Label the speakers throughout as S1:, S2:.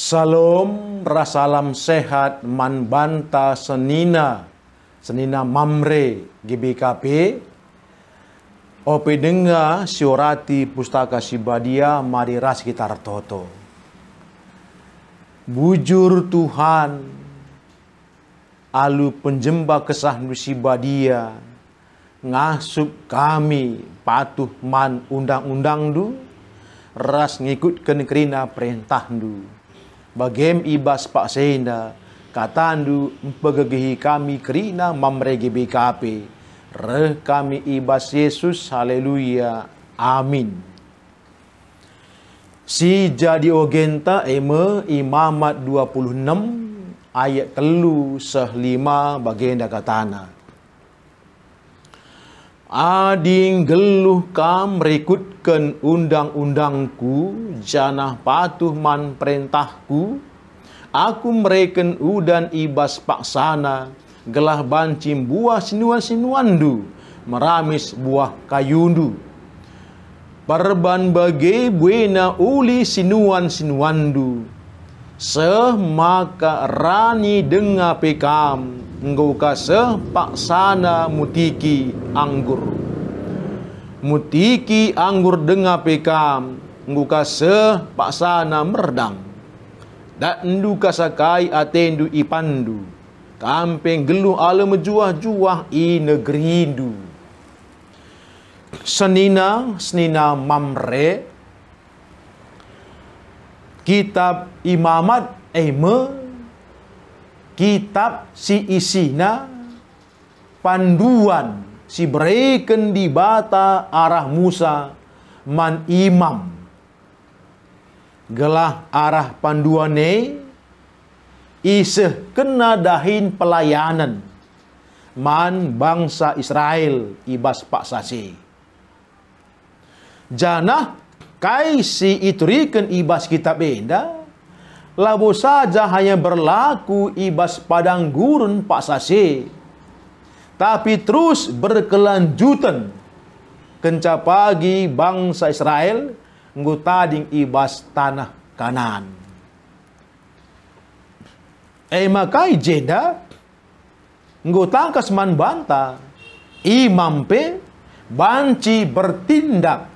S1: Salam, rasalam sehat, man banta senina mamre GBKP. Ope dengar siorati pustaka sibadia mari ras kita toto. Bujur Tuhan, alu penjemba kesah nusibadia, ngasup kami patuh man undang-undang du, ras ngikutkan kerina perintah du. Bagem ibas pak senda, katandu pegegihi kami kerina mamre GBKP. Reh kami ibas Yesus, haleluya, amin. Si jadi ogenta Imamat 26 ayat 3-5 bagenda katana. Ading geluh kam rekutkan undang-undangku, janah patuh man perintahku. Aku mereken udan ibas paksana, gelah bancim buah sinuan-sinuandu, meramis buah kayundu. Perban bagai buena uli sinuan-sinuandu, semaka rani denga pekam, engkau kasih paksana mutiki anggur. Mutiki anggur denga pekam, engkau kasih paksana merdang. Dan endu kasakai atendu ipandu, kampeng geluh ala mejuah-juah i negerindu. Senina mamre, kitab Imamat kitab si isina panduan si berikan di bata arah Musa man imam. Gelah arah panduane iseh kena dahin pelayanan man bangsa Israel ibas pak sasi. Janah kai si iturikan ibas kitab enda, labo saja hanya berlaku ibas padang gurun pak sase, tapi terus berkelanjutan kenca pagi bangsa Israel ngutading ibas tanah Kanan. Makai jenda ngutangkas man banta imam pe banci bertindak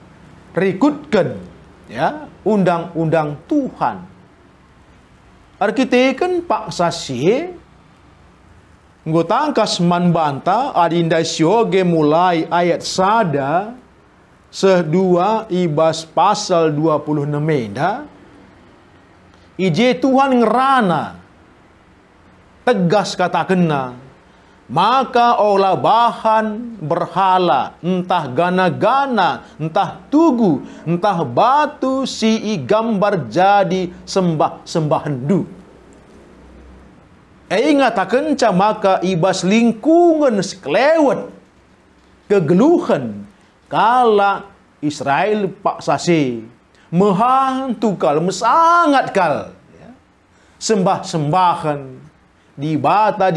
S1: rikutkan ya undang-undang Tuhan. Arkiteken pak sasi ngutangkas man banta adinda syoge mulai ayat sada sedua ibas pasal 26 menda ije Tuhan ngerana tegas kata kena, maka olah bahan berhala, entah gana-gana, entah tugu, entah batu si gambar jadi sembah-sembahan du. Ingat kenca maka ibas lingkungan sekelewat kegeluhan kala Israel pak sasi mehantu kal mesangat kal ya. Sembah-sembahan di bata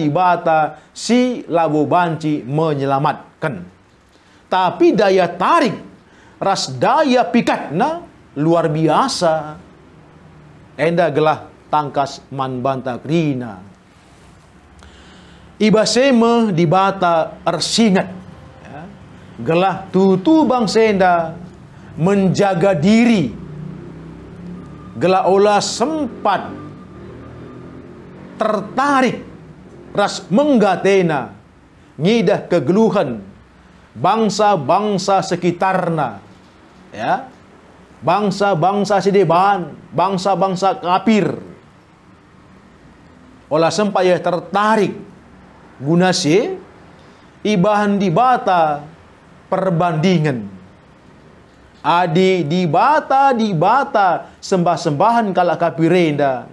S1: si labo banci menyelamatkan. Tapi daya tarik ras daya pikatna luar biasa. Enda gelah tangkas man banta krina. Ibaseme di bata ersingat ya. Gelah tutu bangsenda menjaga diri. Gelah olah sempat tertarik ras menggatena ngidah kegeluhan bangsa-bangsa sekitarna ya, bangsa-bangsa sideban, bangsa-bangsa kafir. Olah sempat ya tertarik guna si ibahan di bata perbandingan adi di bata sembah-sembahan kala kafirenda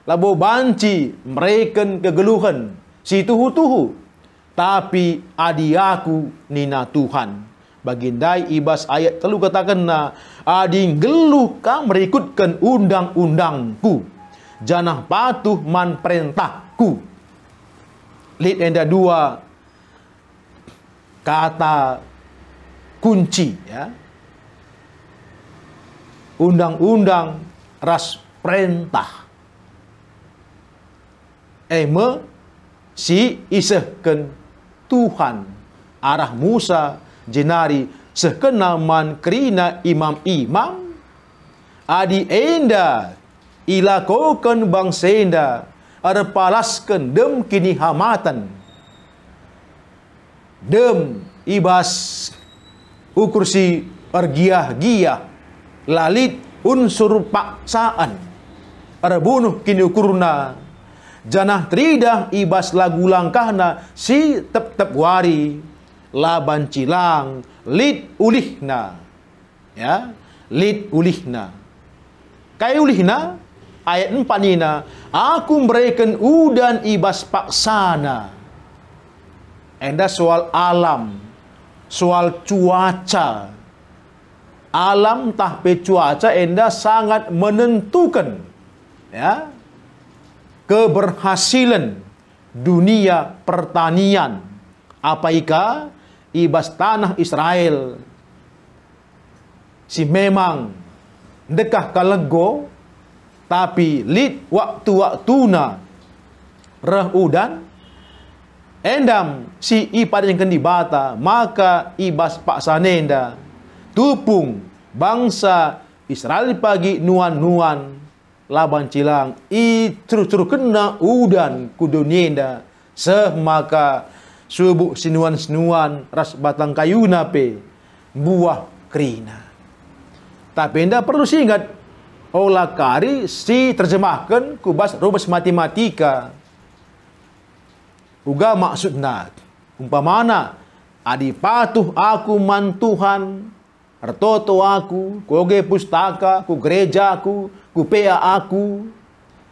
S1: labo banci mereken kegeluhan si tuhu-tuhu, tapi adi aku nina Tuhan. Bagindai ibas ayat telu katakan na adi geluh kam merikutkan undang-undangku, janah patuh man perintahku. Lid enda dua kata kunci ya. Undang-undang ras perintah. si isahkan Tuhan arah Musa jenari sekenaman kerina imam-imam adi enda ilakokan bangsa enda ada palaskan dem kini hamatan dem ibas ukur si pergiah-giah lalit unsur paksaan ada bunuh kini ukurna janah tridah ibas lagu langkahna si tep-tep wari laban cilang lid ulihna ya lid ulihna kai ulihna ayat 4 nina aku memberikan udan ibas paksana enda soal alam soal cuaca alam tahpe cuaca enda sangat menentukan ya keberhasilan dunia pertanian apa ika ibas tanah Israel si memang dekah kalego tapi lid waktu-waktuna reh udan endam si ipad yang kendi bata maka ibas paksanenda tupung bangsa Israel pagi nuan-nuan laban cilang curu-curu kena udan kudunienda semaka subuh sinuan-sinuan ras batang kayu nape buah kerina tapi anda perlu ingat olah kari si terjemahkan kubas rumus matematika uga maksudna umpamana adi patuh aku man Tuhan artoto aku koge pustaka ku gerejaku ku pea aku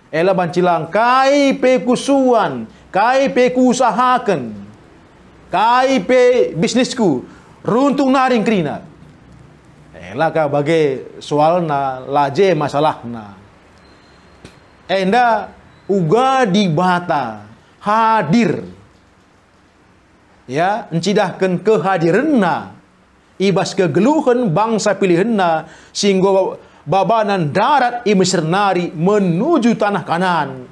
S1: ela bancilang kai pe kusuan kai pe kuusahakan kai pe bisnisku runtung naring kerina ela ka bagai soalna laje masalahna enda uga di bata hadir ya encidahkan kehadiranna ibas kegeluhan bangsa pilihanna sehingga babanan darat i Mesir nari menuju tanah Kanan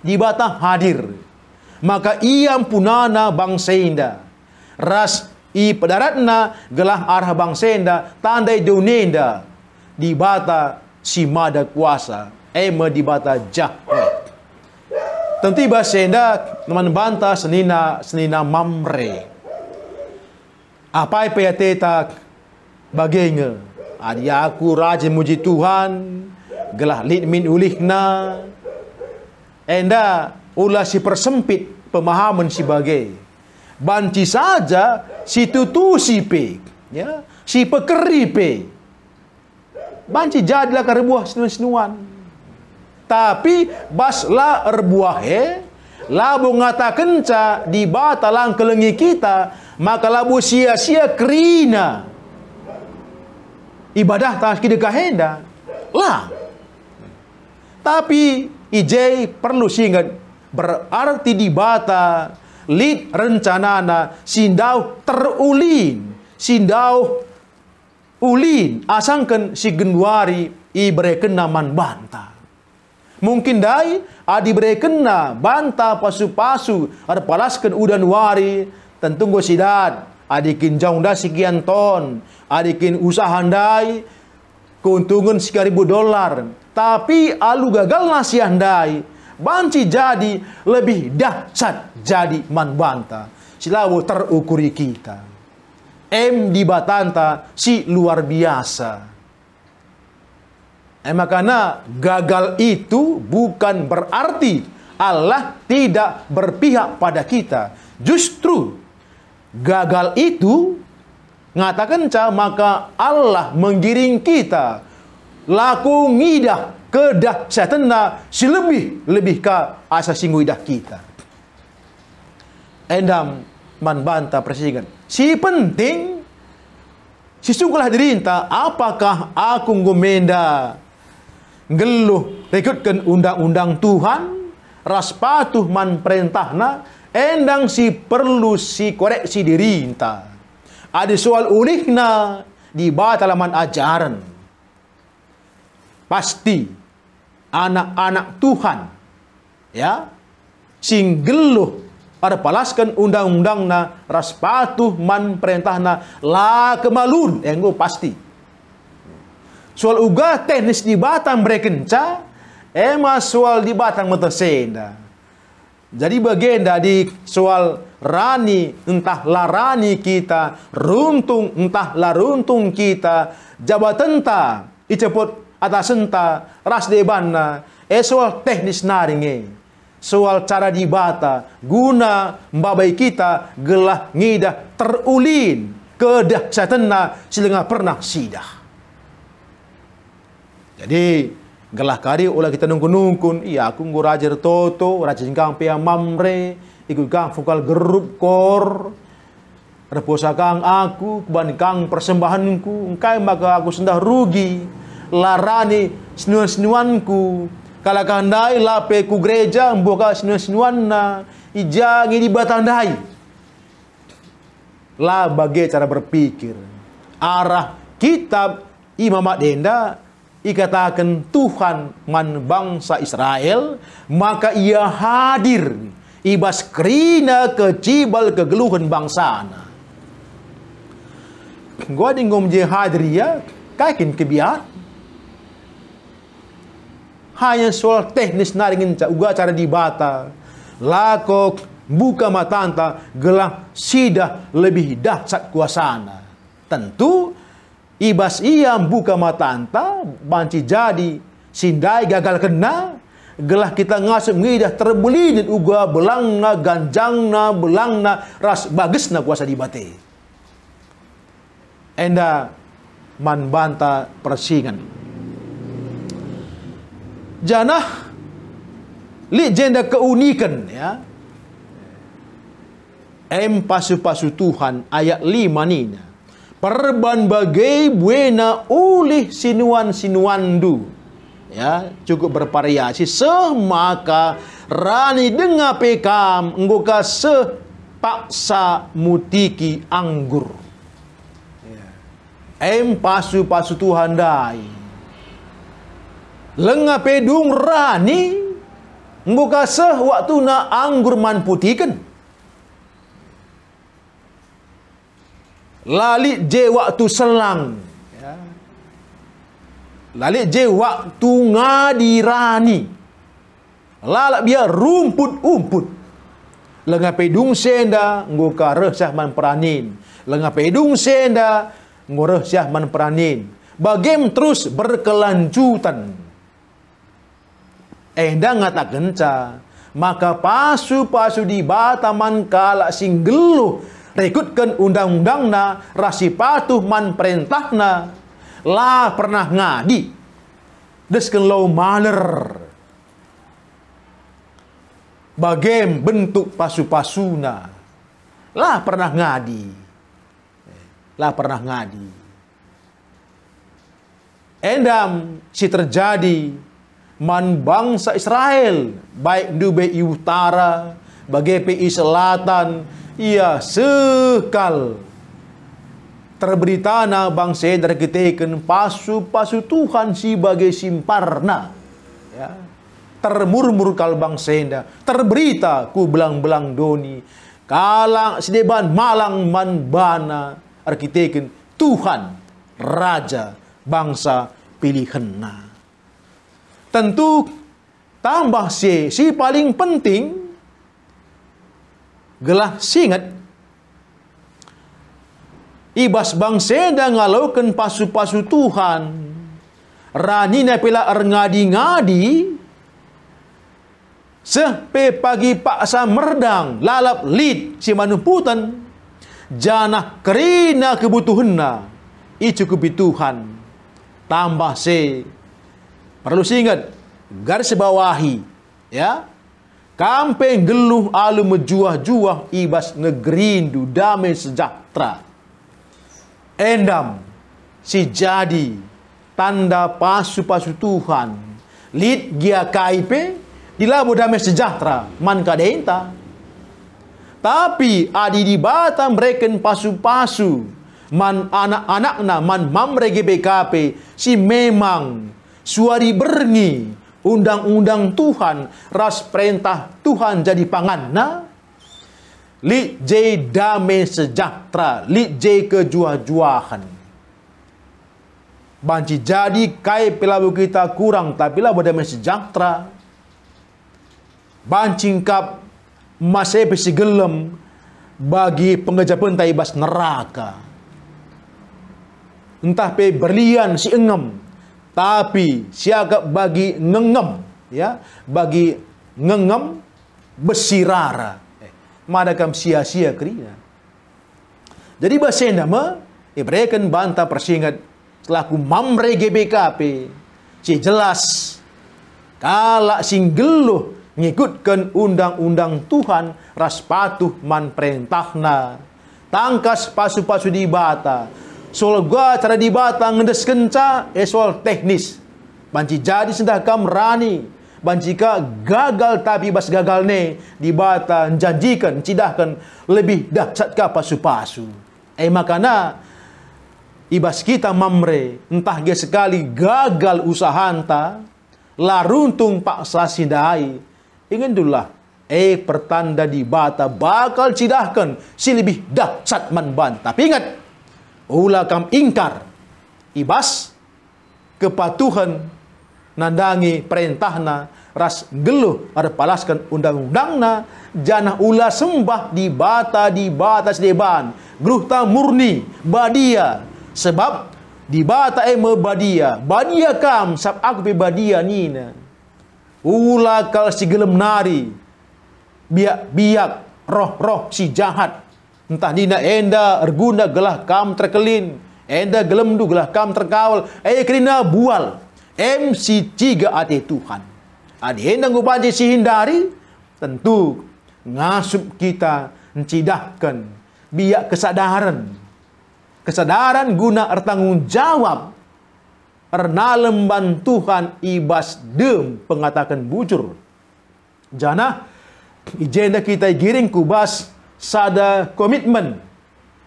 S1: di bata hadir maka ia punana bangsa inda ras i padaratna gelah arah bangsa inda tandai dunenda di bata si mada kuasa di bata jah tentu bahasa inda teman bantah senina mamre apa yang tetak bagainya adi aku rajin muji Tuhan gelah litmin ulihna enda ulah si persempit pemahaman si bagai banci saja si tutu si pe ya si pekeri pe banci jadilah karbuah senuan-senuan tapi baslah erbuah labu ngatakan ca di batalang kelengi kita maka labu sia-sia kerina ibadah tas kidekah henda lah tapi ijai perlu singat berarti di bata lid rencanana sindau terulin sindau ulin asangkan si genduari ibreken naman banta mungkin dai adi berekena banta pasu-pasu ada palaskan udan wari tentu go sidat adikin jaung da sekian ton adikin usaha handai keuntungan $1.000 tapi alu gagal nasi handai banci jadi lebih dahsyat jadi man banta silawo terukuri kita di batanta si luar biasa makanya gagal itu bukan berarti Allah tidak berpihak pada kita. Justru gagal itu ngatakan maka Allah menggiring kita laku ngidah kedahsyatna si lebih ka asa singgu idah kita. Endam man banta presiden. Si penting si sungguhlah dirinta apakah aku ngomenda geluh rekutkan undang-undang Tuhan ras patuh man perintahna endang si perlu si koreksi dirinta ada soal ulihna di batalaman ajaran pasti anak-anak Tuhan ya sing geluh ada palaskan undang-undangna ras patuh man perintahna la kemalun enggo pasti. Soal uga teknis di batang brekenca soal di batang metesenda. Jadi bagenda di soal rani entah larani kita, runtung entah laruntung kita, jabatan ta iceput atas enta ras debanna soal teknis naringe. Soal cara dibata guna mbabai kita gelah ngidah terulin kedahsyatanna silenga pernah sidah. Jadi gelah kari ulah kita nungkun-nungkun iya aku ngurajar toto rajin kang pia mamre ikut kang vokal gerup kor reposa kang aku keban kang persembahanku engkai maka aku sendah rugi larani senuan-senuanku kala kandai lape ku gereja mboka senuan-senuanna ijangi di batandai lah bagai cara berpikir arah kitab Imam Denda ikatakan Tuhan man bangsa Israel maka ia hadir ibas kerina kecibal kegeluhan bangsana. Gua dingom je hadir ya kakin kebiar. Hanya soal teknis naringin uga cara dibata. Lakok buka matanta gelah sidah lebih dahsyat kuasana. Tentu ibas ia buka matanta banci jadi sindai gagal kena gelah kita ngasup ngidah terbelin uga belangna ganjangna belangna ras bagesna kuasa dibate enda man banta persingan janah li jenda keunikan ya pasu-pasu Tuhan ayat 5 nina perban bagai buena ulih sinuan-sinuandu ya cukup bervariasi semaka rani dengar pekam enggoka sepaksa mutiki anggur pasu-pasu Tuhan dai lenga pedung rani enggoka waktu na anggur man putikan lali je waktu selang ya. Lali je waktu ngadirani lalak biar rumput-umput lenga pedung senda ngoka resah man peranin lenga pedung senda ngoreh man peranin bagem terus berkelanjutan ngata genca maka pasu-pasu di bataman kala singgeluh rekutkan undang-undangna rasi patuh man perintahna lah pernah ngadi desken lau maler bagem bentuk pasu-pasuna lah pernah ngadi endam si terjadi man bangsa Israel baik dubai utara bagai PI selatan ia sekal terberitana bangsa dari keteken pasu-pasu Tuhan sebagai simparna ya termurmur kal bangsa terberita ku belang-belang doni kalang sedeban malang man bana arkiteken Tuhan raja bangsa pilihanna tentu tambah si paling penting gelah singat ibas bangsa ngalaukan pasu-pasu Tuhan rani na pila ngadi-ngadi sepe pagi paksa merdang lalap lid si manuputan janah kerina kebutuhanna icukupi Tuhan tambah se perlu singat garis bawahi ya kampeng geluh alu mejuah-juah ibas negerindu damai sejahtera. Endam si jadi tanda pasu-pasu Tuhan. Lid gia kaipe dilabu damai sejahtera man kadenta. Tapi adi di batam reken pasu-pasu man anak-anakna man mamre GBKP si memang suari berngi undang-undang Tuhan, ras perintah Tuhan jadi panganna, li je damai sejahtera, li je kejuah-juahan. Banci jadi kai pelabu kita kurang, tapi lah berdamai sejahtera. Bancingkap masih besi gelem bagi pengejapan taibas neraka. Entah pe berlian si engem, tapi siagap bagi ngengem, ya, bagi ngengem besirara. Madakam sia-sia kerina. Jadi bahasa nama Ibreken bantah persingkat selaku mamre GBKP, si jelas kalak singgeluh ngikutkan undang-undang Tuhan, ras patuh man perintahna, tangkas pasu-pasu dibata, soal gua cara dibata ngedes kenca, soal teknis, banci jadi sendah kam rani, banci ka gagal tapi bas gagal ne, dibata janjikan, cidahkan lebih dahsyat ka pasu-pasu. Makana ibas kita mamre, entah ge sekali gagal usahanta, laruntung paksa sindai, ingin dulah pertanda di bata bakal cidahkan si lebih dahsyat man ban. Tapi ingat, ulah kam ingkar ibas kepatuhan nandangi perintahna, ras geluh ada palaskan undang-undangna, janah ulah sembah di bata sedeban geluh ta murni badia, sebab di bata badia kam sab aku pe badia nina. Ulah kal si gelem nari biak roh si jahat, entah nina enda erguna gelah kam terkelin, enda gelem du gelah kam terkawal, kerina bual si ciga ate Tuhan. Adi enda ngubanci si hindari, tentu ngasup kita mencidahkan biak kesadaran guna ertanggung jawab ernalem Tuhan ibas dem pengatakan bujur. Jana ijenda kita giring kubas sada komitmen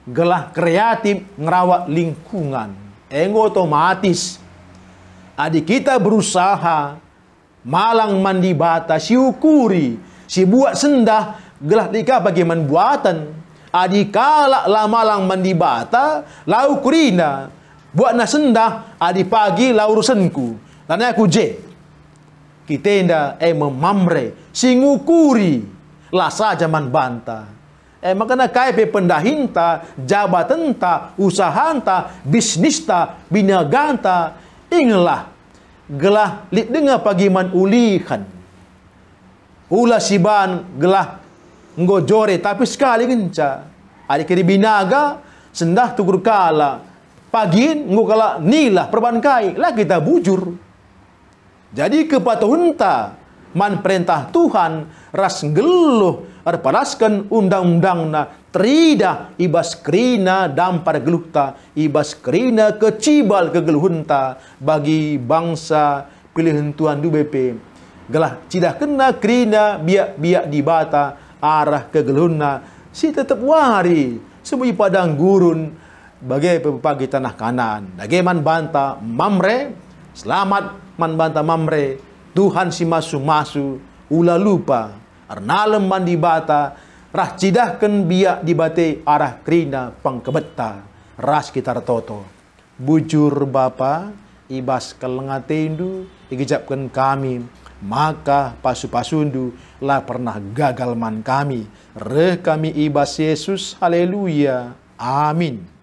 S1: gelah kreatif ngerawat lingkungan. Otomatis adik kita berusaha malang mandi bata si ukuri si buat sendah gelah dika bagaimana buatan. Adik kalak la malang mandi bata lau kurina buat na sendah adi pagi la urusanku. Tanya aku je. Kita enda memamre singukuri lah saja man banta. Makana kai pe pendahinta, jabatenta, usahanta, bisnista, binaganta, inglah gelah lit dengar pagi man ulihan. Ulah siban gelah ngojore tapi sekali genca. Adi kiri binaga sendah tugur kala. Pagin ngukala nilah perbankai lah kita bujur. Jadi kepatuhunta man perintah Tuhan ras geluh arpalaskan undang-undangna terida ibas krina dampar geluhta ibas krina kecibal kegeluhunta bagi bangsa pilihan Tuhan du BP gelah cidah kena krina biak dibata arah kegeluhunna si tetap wari sebuah padang gurun bagai pagi tanah kanan. Bagaimana banta mamre, selamat man banta mamre, Tuhan si masu ulah lupa, arnalem mandi bata, rah cidahkan biak dibate arah krina pangkebeta, ras kita toto. Bujur Bapa, ibas kelengatendu, igejapkan kami, maka pasu-pasundu lah pernah gagal man kami. Reh kami ibas Yesus, haleluya, amin.